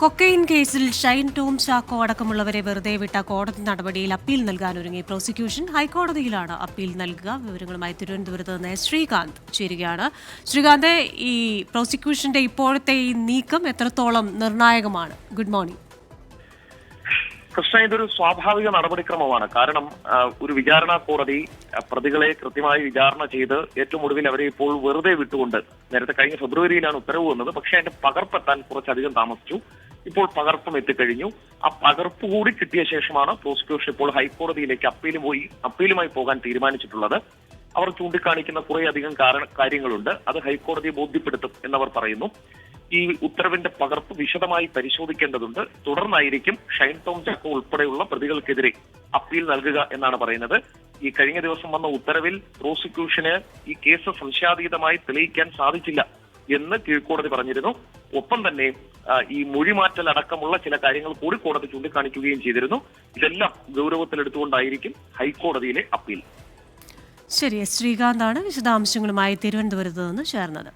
Cocaine കേസിൽ ഷൈൻ ടോം ചാക്കോ അടക്കമുള്ളവരെ വെറുതെ വിട്ട കോടതി നടപടിയിൽ അപ്പീൽ നൽകാനൊരുങ്ങി പ്രോസിക്യൂഷൻ. ഹൈക്കോടതിയിലാണ് അപ്പീൽ നൽകുക. വിവരങ്ങളുമായി തിരുവനന്തപുരത്ത് നിന്ന് ശ്രീകാന്ത് ചേരുകയാണ്. ശ്രീകാന്ത്, ഈ പ്രോസിക്യൂഷന്റെ ഇപ്പോഴത്തെ ഈ നീക്കം എത്രത്തോളം നിർണായകമാണ്? Good morning. കൃഷ്ണ, ഇതൊരു സ്വാഭാവിക നടപടിക്രമമാണ്. കാരണം ഒരു വിചാരണ കോടതി പ്രതികളെ കൃത്യമായി വിചാരണ ചെയ്ത് ഏറ്റവും ഒടുവിൽ അവരെ ഇപ്പോൾ വെറുതെ വിട്ടുകൊണ്ട്, നേരത്തെ കഴിഞ്ഞ ഫെബ്രുവരിയിലാണ് ഉത്തരവ് വന്നത്, പക്ഷേ അതിന്റെ പകർപ്പെത്താൻ കുറച്ചധികം താമസിച്ചു. ഇപ്പോൾ പകർപ്പും എത്തിക്കഴിഞ്ഞു. ആ പകർപ്പ് കൂടി കിട്ടിയ ശേഷമാണ് പ്രോസിക്യൂഷൻ ഇപ്പോൾ ഹൈക്കോടതിയിലേക്ക് അപ്പീലുമായി പോകാൻ തീരുമാനിച്ചിട്ടുള്ളത്. അവർ ചൂണ്ടിക്കാണിക്കുന്ന കുറേയധികം കാര്യങ്ങളുണ്ട്. അത് ഹൈക്കോടതിയെ ബോധ്യപ്പെടുത്തും എന്നവർ പറയുന്നു. ഈ ഉത്തരവിന്റെ പകർപ്പ് വിശദമായി പരിശോധിക്കേണ്ടതുണ്ട്. തുടർന്നായിരിക്കും ഷൈൻ ടോം ചാക്കോ ഉൾപ്പെടെയുള്ള പ്രതികൾക്കെതിരെ അപ്പീൽ നൽകുക എന്നാണ് പറയുന്നത്. ഈ കഴിഞ്ഞ ദിവസം വന്ന ഉത്തരവിൽ പ്രോസിക്യൂഷന് ഈ കേസ് സംശയാതീതമായി തെളിയിക്കാൻ സാധിച്ചില്ല എന്ന് കീഴ്ക്കോടതി പറഞ്ഞിരുന്നു. ഒപ്പം തന്നെ ഈ മൊഴിമാറ്റൽ അടക്കമുള്ള ചില കാര്യങ്ങൾ കൂടി കോടതി ചൂണ്ടിക്കാണിക്കുകയും ചെയ്തിരുന്നു. ഇതെല്ലാം ഗൗരവത്തിലെടുത്തുകൊണ്ടായിരിക്കും ഹൈക്കോടതിയിലെ അപ്പീൽ. ശരി, ശ്രീകാന്താണ് വിശദാംശങ്ങളുമായി തിരുവനന്തപുരത്ത് നിന്ന് ചേർന്നത്.